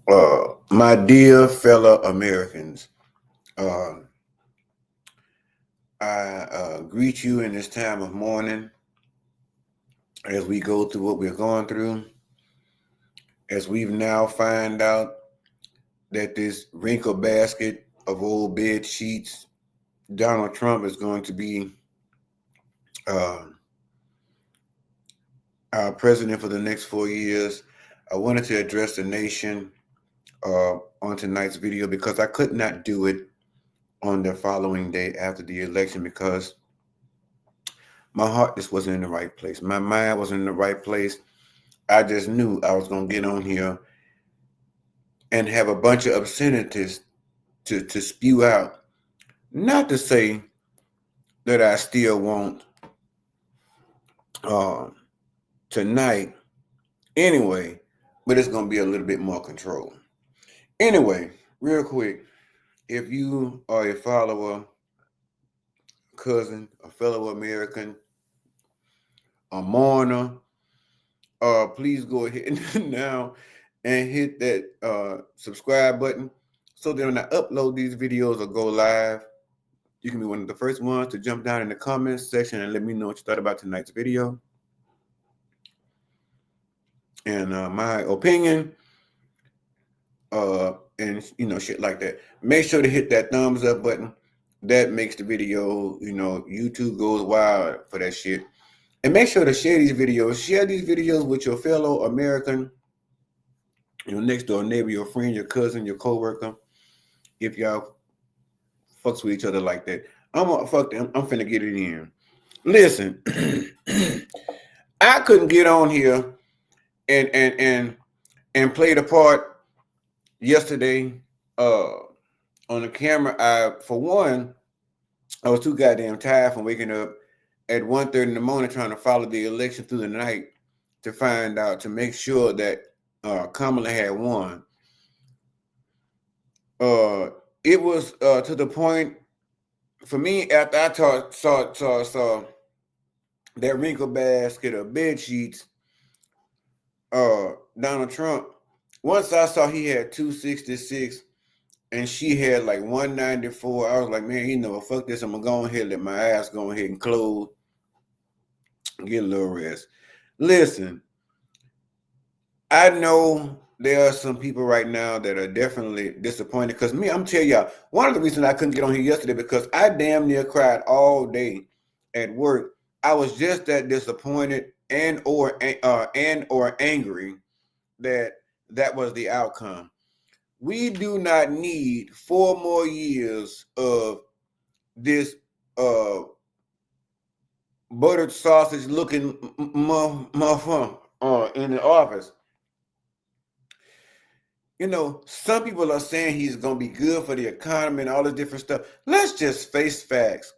My dear fellow Americans, uh, I greet you in this time of mourning as we go through what we're going through, as we've now find out that this wrinkle basket of old bed sheets, Donald Trump is going to be uh, our president for the next 4 years. I wanted to address the nation on tonight's video because I could not do it on the following day after the election because my heart just wasn't in the right place. My mind wasn't in the right place. I just knew I was going to get on here and have a bunch of obscenities to spew out. Not to say that I still won't uh, tonight anyway, but it's going to be a little bit more control. Anyway, real quick, if you are a follower, cousin, a fellow American, a mourner, please go ahead now and hit that subscribe button so that when I upload these videos or go live, you can be one of the first ones to jump down in the comments section and let me know what you thought about tonight's video and my opinion, and shit like that. Make sure to hit that thumbs up button. That makes the video, YouTube goes wild for that shit. And make sure to share these videos. Share these videos with your fellow American, your next door neighbor, your friend, your cousin, your coworker. If y'all fucks with each other like that, I'm finna get it in. Listen, I couldn't get on here and play the part yesterday on the camera. For one, I was too goddamn tired from waking up at 1:30 in the morning trying to follow the election through the night to find out, to make sure that Kamala had won. It was to the point for me after I saw that wrinkle basket of bed sheets, Donald Trump. Once I saw he had 266 and she had like 194, I was like, man, fuck this. I'm gonna go ahead and let my ass go ahead and close, get a little rest. Listen, I know there are some people right now that are definitely disappointed because I'm telling y'all, one of the reasons I couldn't get on here yesterday because I damn near cried all day at work. I was just that disappointed and or angry that was the outcome. We do not need 4 more years of this buttered sausage looking motherfucker in the office. Some people are saying he's going to be good for the economy and all this different stuff. Let's just face facts.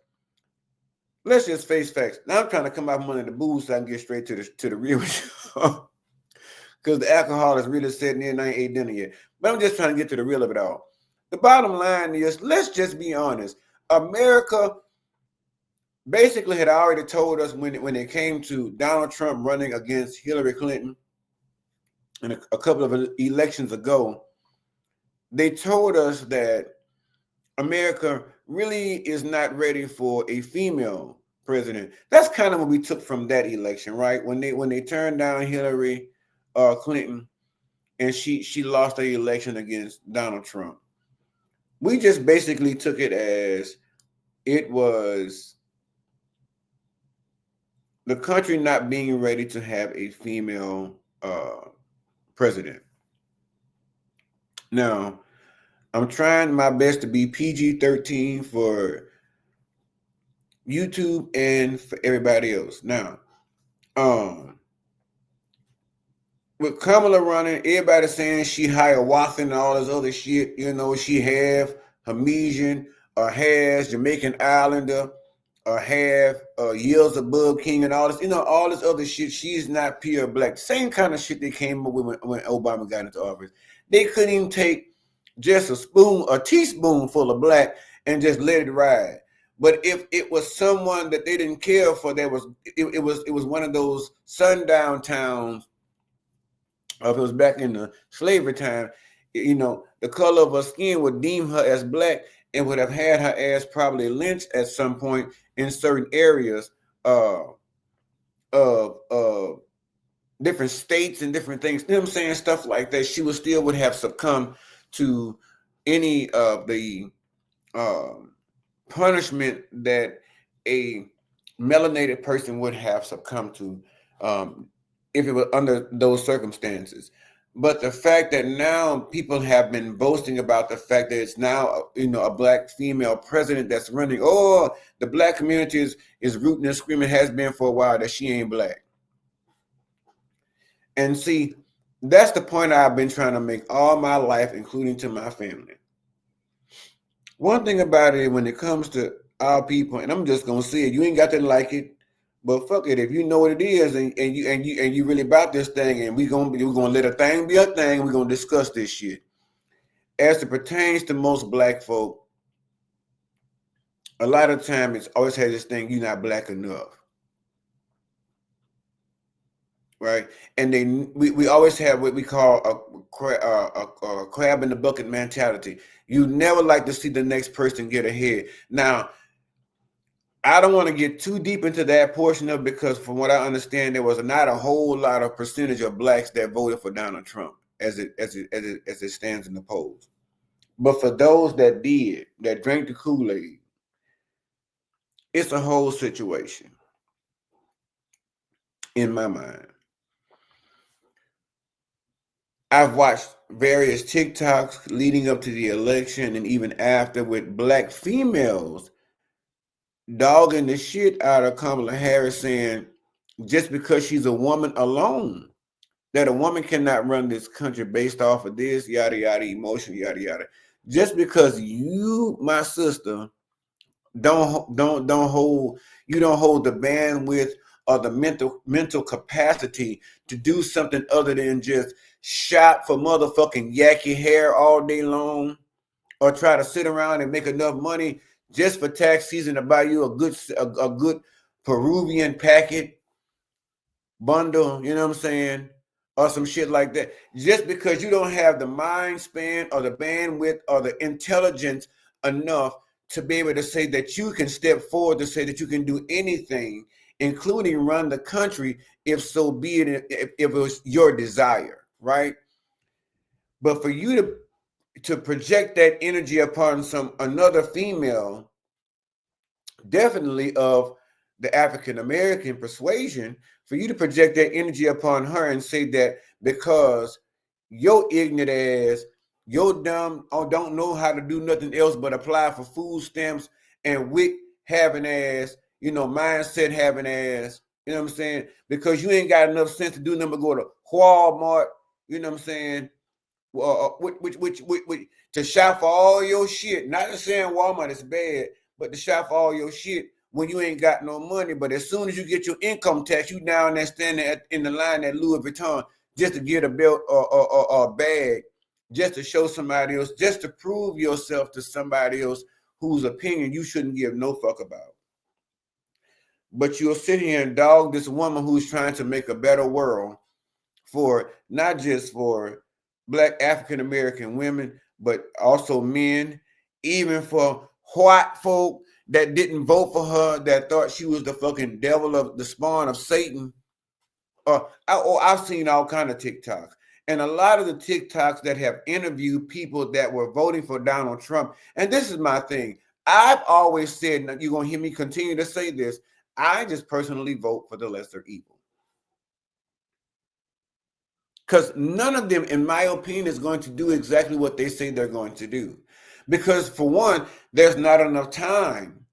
Now I'm trying to come out from under the booze so I can get straight to the real because the alcohol is really setting in. I ain't ate dinner yet. But I'm just trying to get to the real of it all. The bottom line is, let's just be honest. America basically had already told us when it came to Donald Trump running against Hillary Clinton and a couple of elections ago, they told us that America really is not ready for a female president. That's kind of what we took from that election, right? When they turned down Hillary Clinton and she lost the election against Donald Trump. We just basically took it as it was the country not being ready to have a female president. Now, I'm trying my best to be PG-13 for YouTube and for everybody else. Now, with Kamala running, everybody saying she Hiawatha and all this other shit. She half Hamesian, or has Jamaican Islander, or half Years Above King and all this. All this other shit. She's not pure black. Same kind of shit they came up with when Obama got into office. They couldn't even take just a teaspoon full of black and just let it ride. But if it was someone that they didn't care for, it was one of those sundown towns. If it was back in the slavery time, you know, the color of her skin would deem her as black and would have had her ass probably lynched at some point in certain areas of different states and different things. You know what I'm saying? Stuff like that. She would have succumbed to any of the punishment that a melanated person would have succumbed to if it was under those circumstances. But the fact that now people have been boasting about the fact that it's now, you know, a black female president that's running. Oh, the black community is rooting and screaming, has been for a while, that she ain't black. And see, that's the point I've been trying to make all my life, including to my family. One thing about it, when it comes to our people, and I'm just gonna say it, you ain't got to like it, but fuck it. If you know what it is, and you really about this thing, and we're gonna let a thing be a thing, we're gonna discuss this shit. As it pertains to most black folk, a lot of time it's always had this thing: you're not black enough, right? And then we always have what we call a crab in the bucket mentality. You never like to see the next person get ahead. Now, I don't want to get too deep into that portion of it, because from what I understand, there was not a whole lot of percentage of blacks that voted for Donald Trump as it stands in the polls. But for those that did, that drank the Kool-Aid, it's a whole situation in my mind. I've watched various TikToks leading up to the election and even after, with black females dogging the shit out of Kamala Harris, saying just because she's a woman alone, that a woman cannot run this country based off of this, yada yada, emotion, yada yada. Just because you, my sister, don't hold the bandwidth or the mental capacity to do something other than just shop for motherfucking yucky hair all day long, or try to sit around and make enough money just for tax season to buy you a good Peruvian packet bundle, you know what I'm saying, or some shit like that. Just because you don't have the mind span or the bandwidth or the intelligence enough to be able to say that you can step forward to say that you can do anything, including run the country, if so be it, if it was your desire, right? But for you to project that energy upon another female, definitely of the African American persuasion, for you to project that energy upon her and say that because your ignorant ass, your dumb, or don't know how to do nothing else but apply for food stamps, and WIC having ass, you know, mindset having ass, you know what I'm saying? Because you ain't got enough sense to do nothing but go to Walmart, you know what I'm saying? Which to shop for all your shit. Not to saying Walmart is bad, but to shop for all your shit when you ain't got no money. But as soon as you get your income tax, you down there standing in the line at Louis Vuitton just to get a belt or a bag, just to show somebody else, just to prove yourself to somebody else whose opinion you shouldn't give no fuck about. But you'll sit here and dog this woman who's trying to make a better world for not just for Black African American women, but also men, even for white folk that didn't vote for her, that thought she was the fucking devil, of the spawn of Satan. I've seen all kind of TikToks. And a lot of the TikToks that have interviewed people that were voting for Donald Trump. And this is my thing. I've always said, and you're going to hear me continue to say this, I just personally vote for the lesser evil. Because none of them, in my opinion, is going to do exactly what they say they're going to do. Because for one, there's not enough time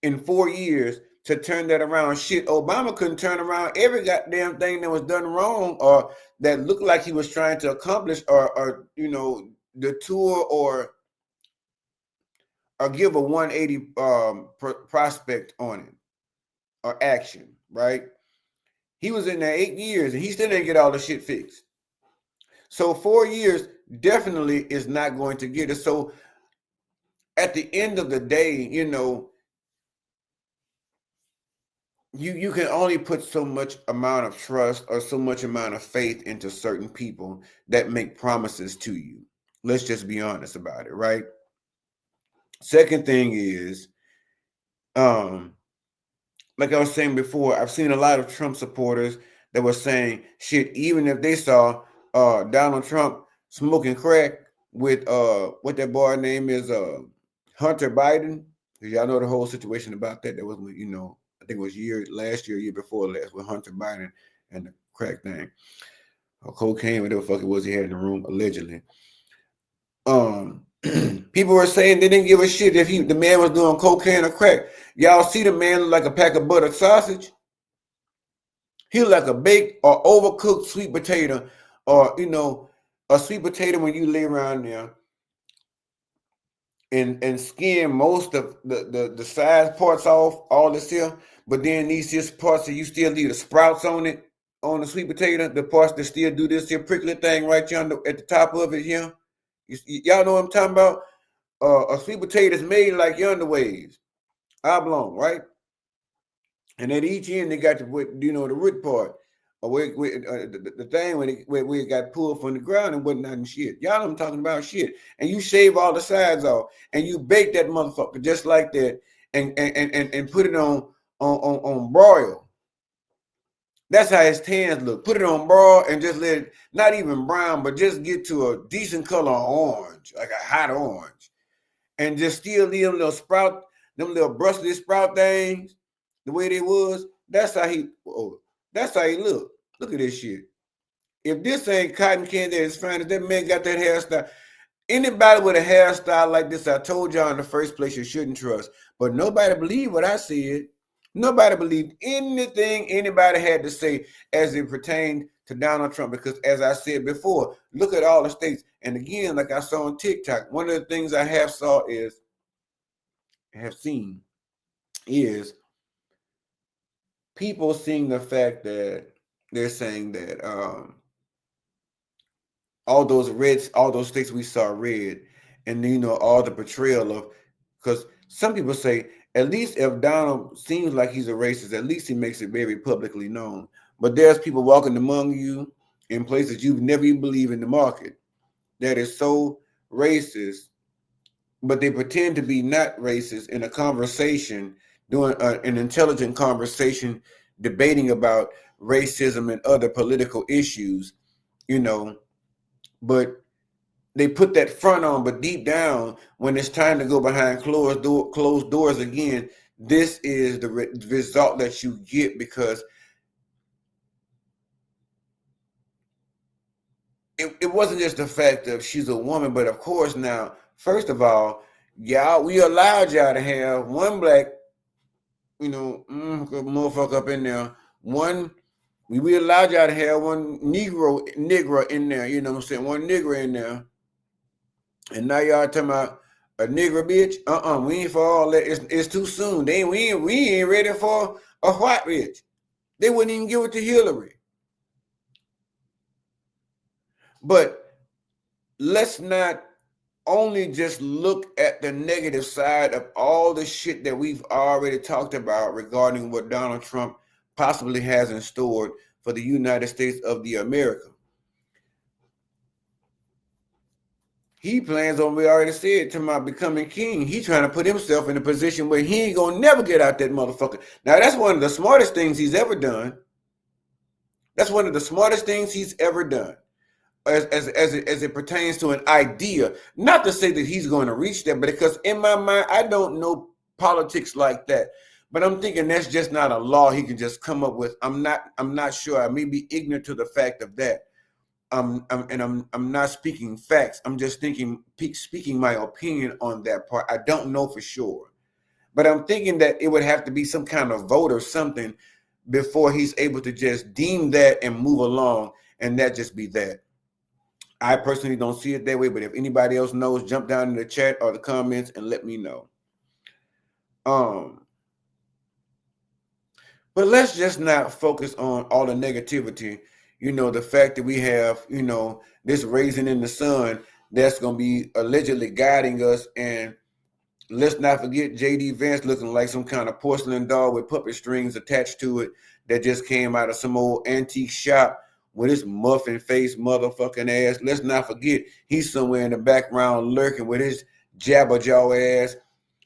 in 4 years to turn that around. Shit, Obama couldn't turn around every goddamn thing that was done wrong or that looked like he was trying to accomplish, or you know, the tour or give a 180 prospect on it or action, right? He was in there 8 years and he still didn't get all the shit fixed. So 4 years definitely is not going to get it. So at the end of the day, you know, you can only put so much amount of trust or so much amount of faith into certain people that make promises to you. Let's just be honest about it, right? Second thing is, like I was saying before, I've seen a lot of Trump supporters that were saying, shit, even if they saw Donald Trump smoking crack with what that boy name is, Hunter Biden. Y'all know the whole situation about that. That was, I think it was last year before last, with Hunter Biden and the crack thing, or cocaine, whatever the fuck it was he had in the room, allegedly. People were saying they didn't give a shit if the man was doing cocaine or crack. Y'all see the man look like a pack of buttered sausage? He look like a baked or overcooked sweet potato, or a sweet potato when you lay around there and skin most of the side parts off, all this here, but then these here parts that you still leave the sprouts on it, on the sweet potato, the parts that still do this here prickly thing right here at the top of it here. Y'all know what I'm talking about? A sweet potato is made like yonder ways, oblong, right? And at each end they got the root part, or the thing where it got pulled from the ground and whatnot and shit. Y'all know I'm talking about, shit. And you shave all the sides off and you bake that motherfucker just like that and put it on broil. That's how his tans look. Put it on broil and just let it, not even brown, but just get to a decent color orange, like a hot orange. And just still leave them little brusty sprout things the way they was. That's how he look. Look at this shit. If this ain't cotton candy as fine as that man got that hairstyle, anybody with a hairstyle like this, I told y'all in the first place, you shouldn't trust. But nobody believed what I said. Nobody believed anything anybody had to say as it pertained to Donald Trump, because as I said before, look at all the states. And again, like I saw on TikTok, one of the things I have seen is people seeing the fact that they're saying that all those states we saw red, and all the portrayal of, because some people say, at least if Donald seems like he's a racist, at least he makes it very publicly known. But there's people walking among you in places you've never even believed in the market that is so racist, but they pretend to be not racist in a conversation, doing an intelligent conversation, debating about racism and other political issues, but they put that front on, but deep down, when it's time to go behind closed doors again, this is the result that you get, because it wasn't just the fact of she's a woman, but of course now, first of all, we allowed y'all to have one black, motherfucker up in there, we allowed y'all to have one Negro in there, you know what I'm saying, one nigger in there. And now y'all talking about a nigger bitch? We ain't for all that. It's too soon. We ain't ready for a white bitch. They wouldn't even give it to Hillary. But let's not only just look at the negative side of all the shit that we've already talked about regarding what Donald Trump possibly has in store for the United States of the America. He plans on, we already said, to my becoming king. He trying to put himself in a position where he ain't gonna never get out that motherfucker. Now, that's one of the smartest things he's ever done. That's one of the smartest things he's ever done, as it pertains to an idea. Not to say that he's going to reach that, but because in my mind, I don't know politics like that. But I'm thinking that's just not a law he can just come up with. I'm not sure. I may be ignorant to the fact of that. I'm not speaking facts. I'm just speaking my opinion on that part. I don't know for sure, but I'm thinking that it would have to be some kind of vote or something before he's able to just deem that and move along, and that just be that. I personally don't see it that way, but if anybody else knows, jump down in the chat or the comments and let me know. But let's just not focus on all the negativity. The fact that we have, this raising in the sun that's going to be allegedly guiding us. And let's not forget J.D. Vance looking like some kind of porcelain doll with puppet strings attached to it that just came out of some old antique shop with his muffin face motherfucking ass. Let's not forget he's somewhere in the background lurking with his jabberjaw ass,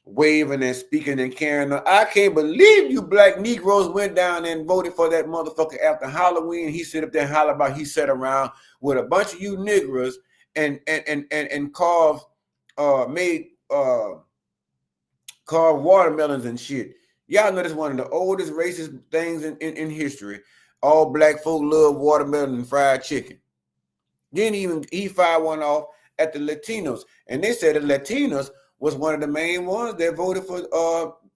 waving and speaking and carrying on. I can't believe you black Negroes went down and voted for that motherfucker after Halloween. He sit up there and holler about he sat around with a bunch of you niggers and carved watermelons and shit. Y'all know that's one of the oldest racist things in history. All black folk love watermelon and fried chicken. Then he fired one off at the Latinos, and they said the Latinos was one of the main ones that voted for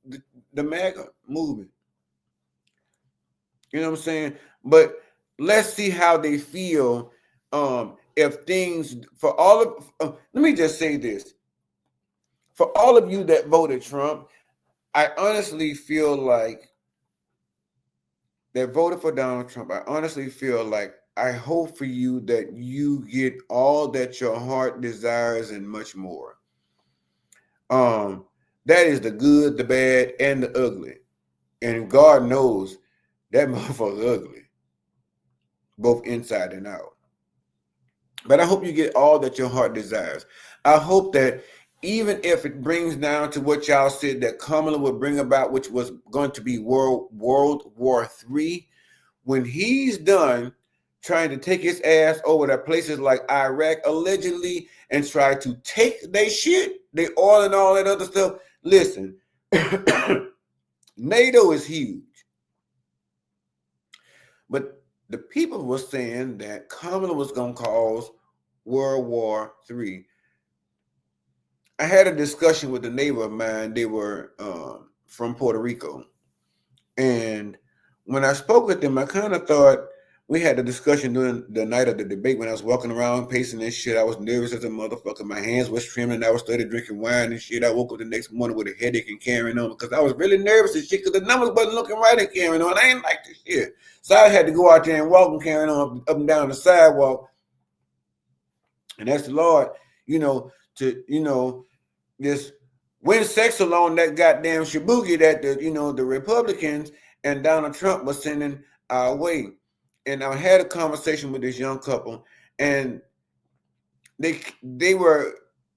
the MAGA movement. You know what I'm saying? But let's see how they feel if things for all of. Let me just say this: for all of you that voted Trump, I honestly feel like that voted for Donald Trump. I honestly feel like I hope for you that you get all that your heart desires and much more. That is the good, the bad, and the ugly. And God knows that motherfucker's ugly, both inside and out. But I hope you get all that your heart desires. I hope that even if it brings down to what y'all said that Kamala would bring about, which was going to be World War III, when he's done trying to take his ass over to places like Iraq, allegedly, and try to take their shit, their oil and all that other stuff. Listen, NATO is huge. But the people were saying that Kamala was going to cause World War III. I had a discussion with a neighbor of mine. They were from Puerto Rico. And when I spoke with them, I kind of thought we had a discussion during the night of the debate when I was walking around pacing and shit. I was nervous as a motherfucker. My hands was trembling. I was started drinking wine and shit. I woke up the next morning with a headache and carrying on because I was really nervous and shit because the numbers wasn't looking right and carrying on. I ain't like this shit. So I had to go out there and walk and carrying on up and down the sidewalk. And that's the Lord, this win sex along that goddamn shabugi that the Republicans and Donald Trump was sending our way. And I had a conversation with this young couple, and they were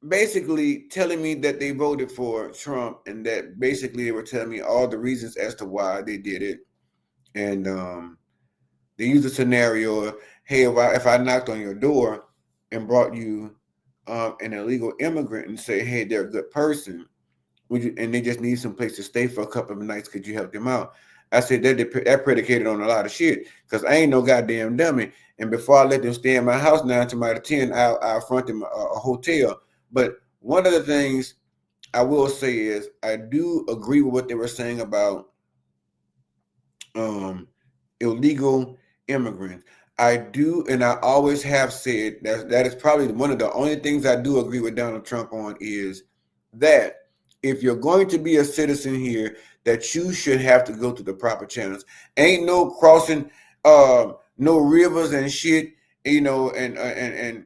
basically telling me that they voted for Trump, and that basically they were telling me all the reasons as to why they did it. And they used a scenario, hey, if I knocked on your door and brought you an illegal immigrant and say, hey, they're a good person, and they just need some place to stay for a couple of nights, could you help them out? I said that predicated on a lot of shit because I ain't no goddamn dummy. And before I let them stay in my house 9 to my 10, I'll front them a hotel. But one of the things I will say is I do agree with what they were saying about illegal immigrants. I do, and I always have said that is probably one of the only things I do agree with Donald Trump on is that if you're going to be a citizen here, that you should have to go through the proper channels. Ain't no crossing no rivers and shit, and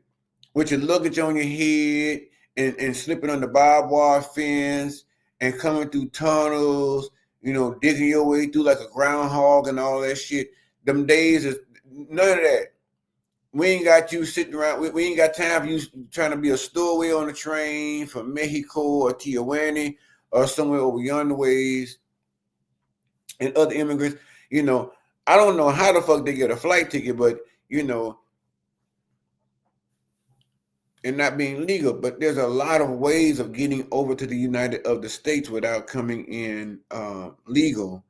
with your luggage on your head and slipping on the barbed wire fence and coming through tunnels, digging your way through like a groundhog and all that shit. Them days is none of that. We ain't got you sitting around. We ain't got time for you trying to be a stowaway on a train from Mexico or Tijuana or somewhere over yonder ways. And other immigrants, I don't know how the fuck they get a flight ticket, but and not being legal. But there's a lot of ways of getting over to the United of the States without coming in legal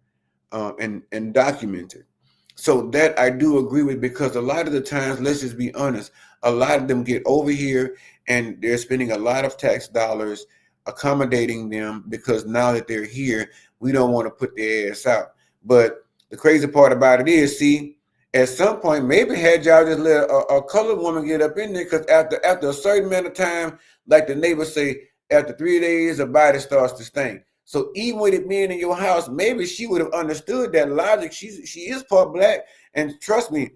and documented. So that I do agree with, because a lot of the times, let's just be honest, a lot of them get over here and they're spending a lot of tax dollars accommodating them because now that they're here, we don't want to put their ass out. But the crazy part about it is, see, at some point, maybe had y'all just let a colored woman get up in there, because after a certain amount of time, like the neighbors say, after 3 days, the body starts to stink. So even with it being in your house, maybe she would have understood that logic. She is part black, and trust me,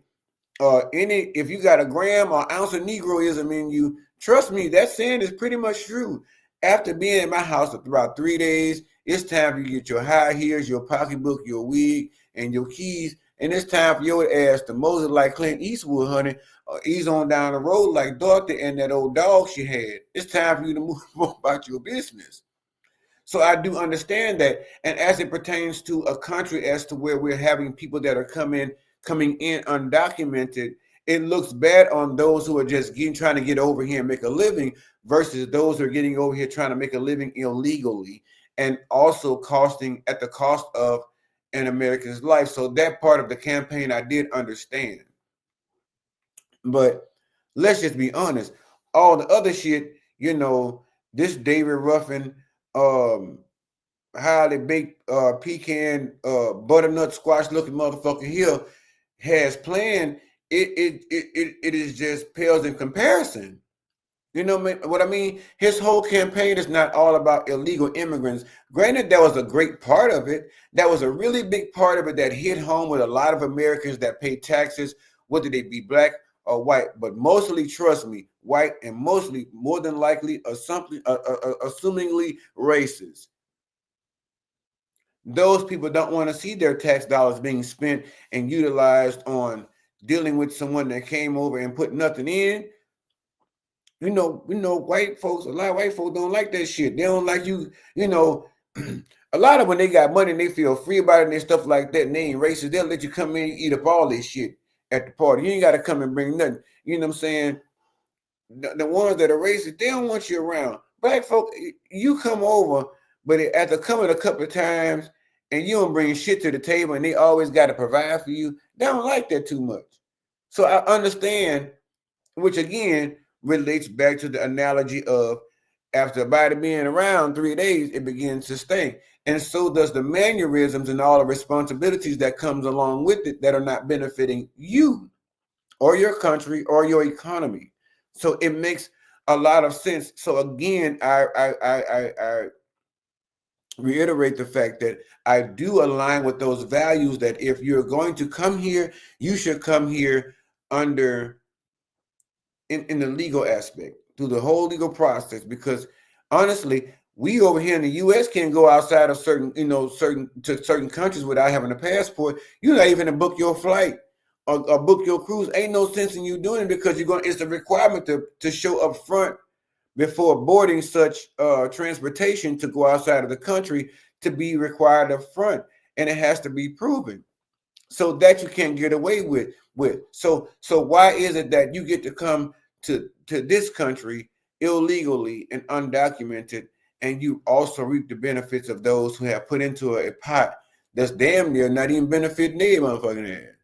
if you got a gram or ounce of Negroism in you, trust me, that saying is pretty much true. After being in my house for about 3 days, it's time to get your high heels, your pocketbook, your wig, and your keys, And it's time for your ass to Moses like Clint Eastwood, honey, or ease on down the road like Dorothy and that old dog she had. It's time for you to move on about your business. So I do understand that. And as it pertains to a country as to where we're having people that are coming in undocumented, it looks bad on those who are just trying to get over here and make a living versus those who are getting over here trying to make a living illegally and also costing at the cost of an American's life. So that part of the campaign I did understand. But let's just be honest. All the other shit, this David Ruffin, highly baked pecan butternut squash looking motherfucker here has planned, it is just pales in comparison. You know what I mean? His whole campaign is not all about illegal immigrants. Granted, that was a great part of it. That was a really big part of it that hit home with a lot of Americans that pay taxes, whether they be black or white, but mostly, trust me, white, and mostly, more than likely, assumingly racist. Those people don't want to see their tax dollars being spent and utilized on dealing with someone that came over and put nothing in. White folks, a lot of white folks don't like that shit. They don't like you, a lot of when they got money and they feel free about it and stuff like that and they ain't racist, they'll let you come in and eat up all this shit at the party. You ain't got to come and bring nothing. You know what I'm saying? The ones that are racist, they don't want you around. Black folk, you come over, but after coming a couple of times and you don't bring shit to the table and they always got to provide for you, they don't like that too much. So I understand, which again relates back to the analogy of after a body being around 3 days, it begins to stink. And so does the mannerisms and all the responsibilities that comes along with it that are not benefiting you or your country or your economy. So it makes a lot of sense. So again, I reiterate the fact that I do align with those values that if you're going to come here, you should come here under in the legal aspect through the whole legal process, because honestly, we over here in the U.S. can't go outside of certain countries without having a passport. You're not even to book your flight or book your cruise. Ain't no sense in you doing it because it's a requirement to show up front before boarding such transportation to go outside of the country to be required up front, and it has to be proven. So that you can't get away with. So why is it that you get to come to this country illegally and undocumented, and you also reap the benefits of those who have put into a pot that's damn near not even benefiting their motherfucking ass?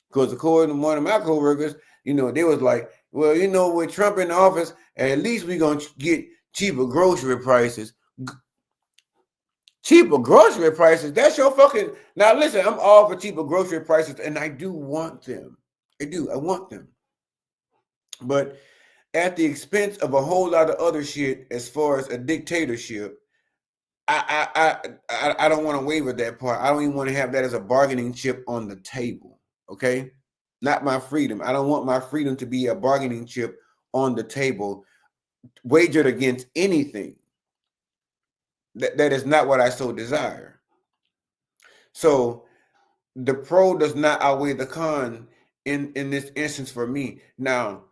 Because according to one of my coworkers, they was like, well, with Trump in office, at least we're going to get cheaper grocery prices. Cheaper grocery prices? That's your fucking... Now, listen, I'm all for cheaper grocery prices, and I do want them. I want them. But at the expense of a whole lot of other shit as far as a dictatorship, I don't want to waver that part. I don't even want to have that as a bargaining chip on the table, okay? Not my freedom. I don't want my freedom to be a bargaining chip on the table, wagered against anything. That is not what I so desire. So the pro does not outweigh the con in this instance for me. Now,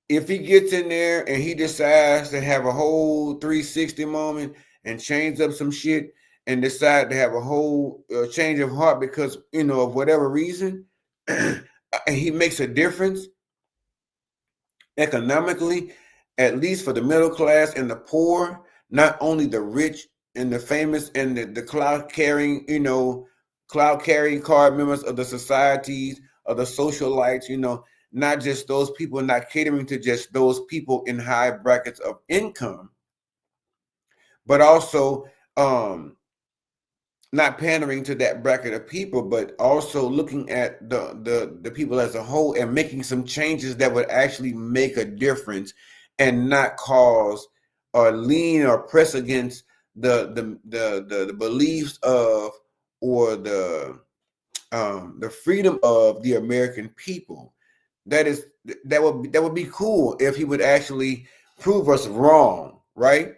if he gets in there and he decides to have a whole 360 moment and change up some shit and decide to have a whole change of heart because, of whatever reason, and he makes a difference economically, at least for the middle class and the poor, not only the rich and the famous and the cloud-carrying card members of the societies, of the socialites, not just those people, not catering to just those people in high brackets of income, but also not pandering to that bracket of people, but also looking at the people as a whole and making some changes that would actually make a difference and not cause or lean or press against the beliefs of or the freedom of the American people. That would be cool if he would actually prove us wrong, right?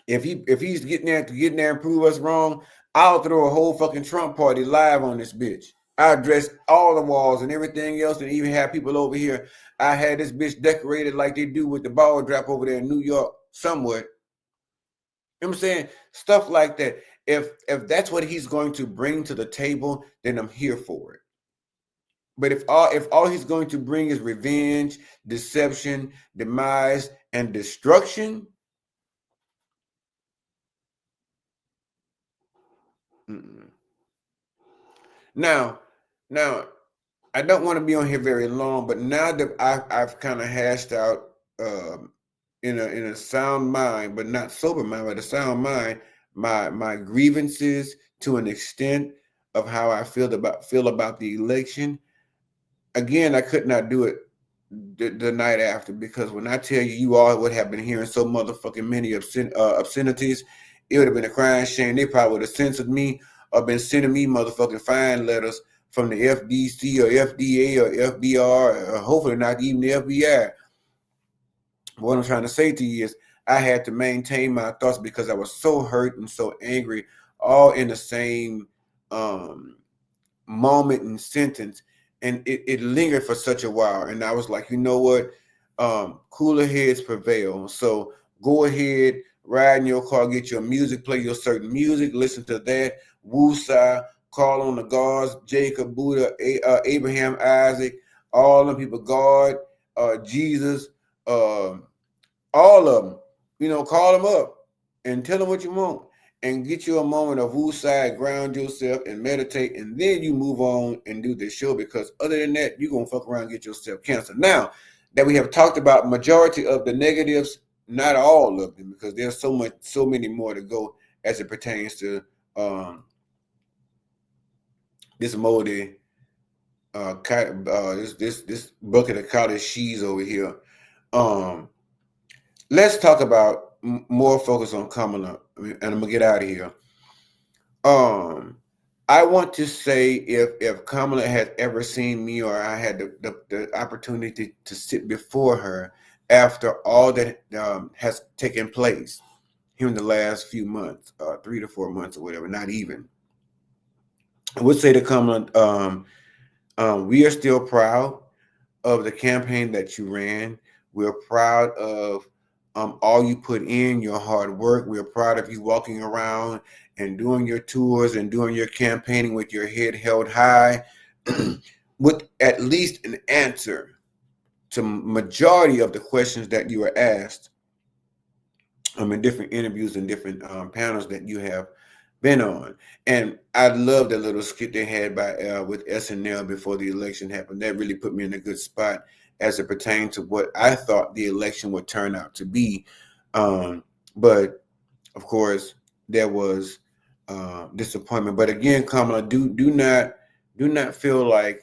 If he's getting there and prove us wrong, I'll throw a whole fucking Trump party live on this bitch. I dress all the walls and everything else, and even have people over here. I had this bitch decorated like they do with the ball drop over there in New York, somewhat. You know what I'm saying? Stuff like that. If that's what he's going to bring to the table, then I'm here for it. But if all he's going to bring is revenge, deception, demise, and destruction, mm-mm. now, now I don't want to be on here very long, but now that I've kind of hashed out in a sound mind, but not sober mind, but a sound mind, my grievances to an extent of how I feel about the election. Again, I could not do it the night after, because when I tell you, you all would have been hearing so motherfucking many obscenities, it would have been a crying shame. They probably would have censored me or been sending me motherfucking fine letters from the FDC or FDA or FBR, or hopefully not even the FBI. What I'm trying to say to you is, I had to maintain my thoughts because I was so hurt and so angry, all in the same um, moment and sentence, and it lingered for such a while. And I was like, you know what? Cooler heads prevail. So go ahead, ride in your car, get your music, play your certain music, listen to that. Woosah, call on the gods, Jacob, Buddha, Abraham, Isaac, all them people, God, Jesus, uh, all of them. Call them up and tell them what you want, and get you a moment of woosah, ground yourself and meditate, and then you move on and do this show, because other than that, you're going to fuck around and get yourself cancer. Now that we have talked about majority of the negatives, not all of them, because there's so many more to go as it pertains to this moldy this bucket of cottage cheese over here. Let's talk about more focus on Kamala, and I'm gonna get out of here. I want to say, if Kamala had ever seen me, or I had the opportunity to sit before her after all that has taken place here in the last few months, 3 to 4 months or whatever, not even, I would say to Kamala, we are still proud of the campaign that you ran. We're proud of all you put in, your hard work. We're proud of you walking around and doing your tours and doing your campaigning with your head held high, with at least an answer to majority of the questions that you were asked in different interviews and different panels that you have been on. And I love that little skit they had with SNL before the election happened. That really put me in a good spot as it pertained to what I thought the election would turn out to be. But of course, there was disappointment. But again, Kamala, do not feel like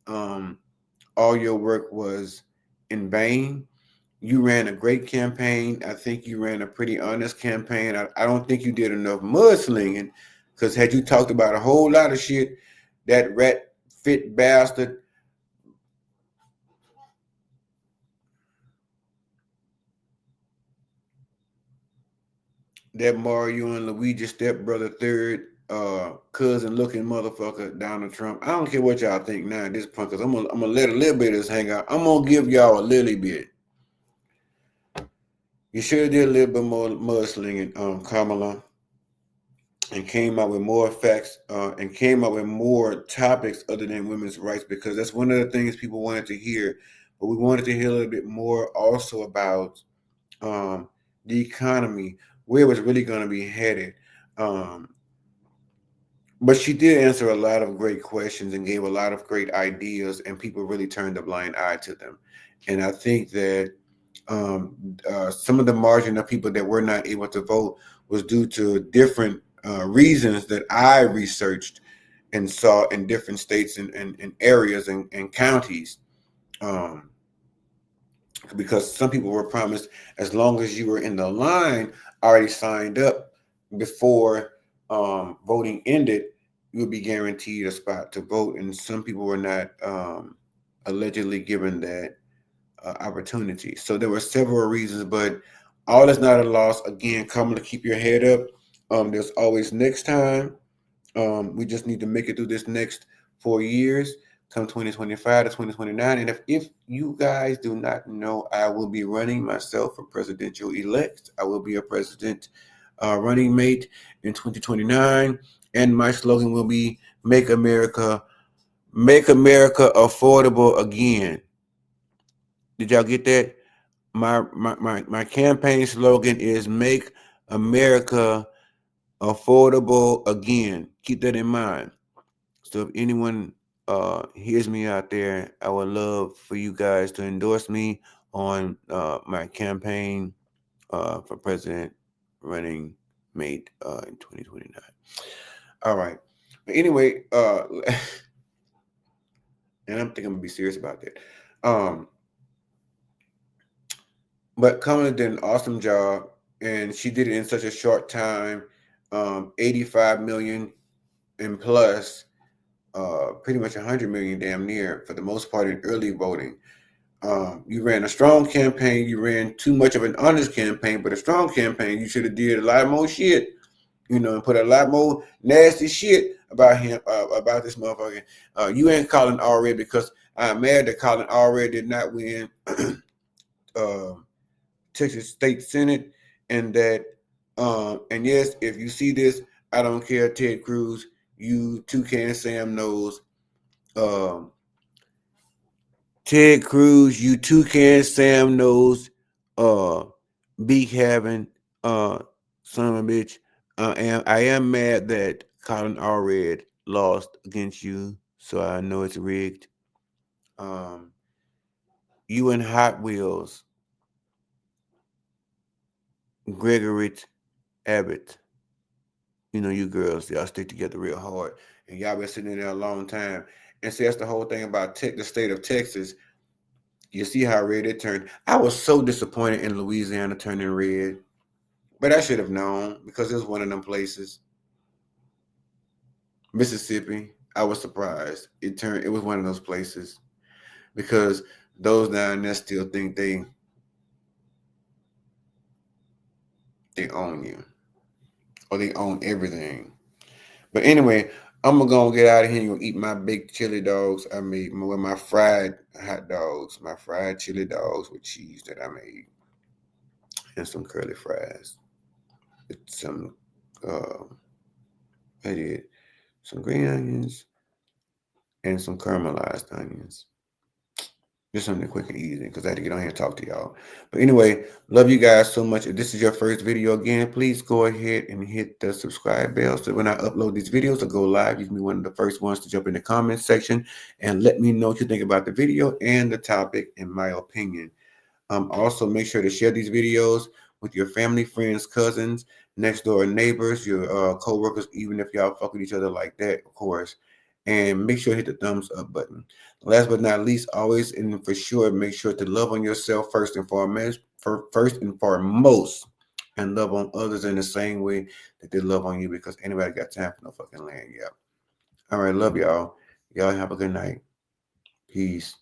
all your work was in vain. You ran a great campaign. I think you ran a pretty honest campaign. I don't think you did enough mudslinging, because had you talked about a whole lot of shit, that rat fit bastard, that Mario and Luigi stepbrother third cousin looking motherfucker, Donald Trump. I don't care what y'all think now at this point, because I'm gonna let a little bit of this hang out. I'm gonna give y'all a little bit. You should have did a little bit more mudslinging, Kamala, and came out with more facts and came out with more topics other than women's rights, because that's one of the things people wanted to hear. But we wanted to hear a little bit more also about the economy, where it was really going to be headed. Um, but she did answer a lot of great questions and gave a lot of great ideas, and people really turned a blind eye to them. And I think that some of the margin of people that were not able to vote was due to different reasons that I researched and saw in different states and areas and counties. Um, because some people were promised, as long as you were in the line, already signed up before voting ended, you would be guaranteed a spot to vote. And some people were not allegedly given that opportunity. So there were several reasons, but all is not a loss. Again, come to keep your head up. There's always next time. We just need to make it through this next 4 years, come 2025 to 2029. And if you guys do not know, I will be running myself for presidential elect. I will be a president running mate in 2029. And my slogan will be Make America affordable again. Did y'all get that? My campaign slogan is Make America affordable again. Keep that in mind. So if anyone hears me out there, I would love for you guys to endorse me on my campaign for president running mate in 2029. All right. But anyway, and I'm thinking I'm gonna be serious about that. But Kamala did an awesome job, and she did it in such a short time. 85 million and plus, pretty much 100 million damn near for the most part in early voting. You ran a strong campaign. You ran too much of an honest campaign, but a strong campaign. You should have did a lot more shit, and put a lot more nasty shit about him, about this motherfucker. You ain't Colin Allred because I'm mad that Colin Allred did not win Texas State Senate, and that, and yes, if you see this, I don't care, Ted Cruz, you Toucan Sam Nose, Ted Cruz, you Toucan Sam Nose, beak having, son of a bitch. I am mad that Colin Allred lost against you, so I know it's rigged. You and Hot Wheels, Gregory Abbott. You girls, y'all stick together real hard, and y'all been sitting in there a long time. And see, that's the whole thing about the state of Texas. You see how red it turned. I was so disappointed in Louisiana turning red, but I should have known because it was one of them places. Mississippi, I was surprised. It was one of those places because those down there still think they own you or they own everything. But anyway, I'm gonna get out of here and go eat my big chili dogs I made with my fried hot dogs, my fried chili dogs with cheese that I made, and some curly fries with some I did some green onions and some caramelized onions. Just something quick and easy because I had to get on here and talk to y'all. But anyway, love you guys so much. If this is your first video again, please go ahead and hit the subscribe bell so when I upload these videos or go live, you can be one of the first ones to jump in the comment section and let me know what you think about the video and the topic, in my opinion. Also, make sure to share these videos with your family, friends, cousins, next door neighbors, your co-workers, even if y'all fuck with each other like that, of course. And make sure to hit the thumbs up button. Last but not least, always and for sure, make sure to love on yourself first and foremost, and love on others in the same way that they love on you, because anybody got time for no fucking land. Yeah. All right, love y'all. Y'all have a good night. Peace.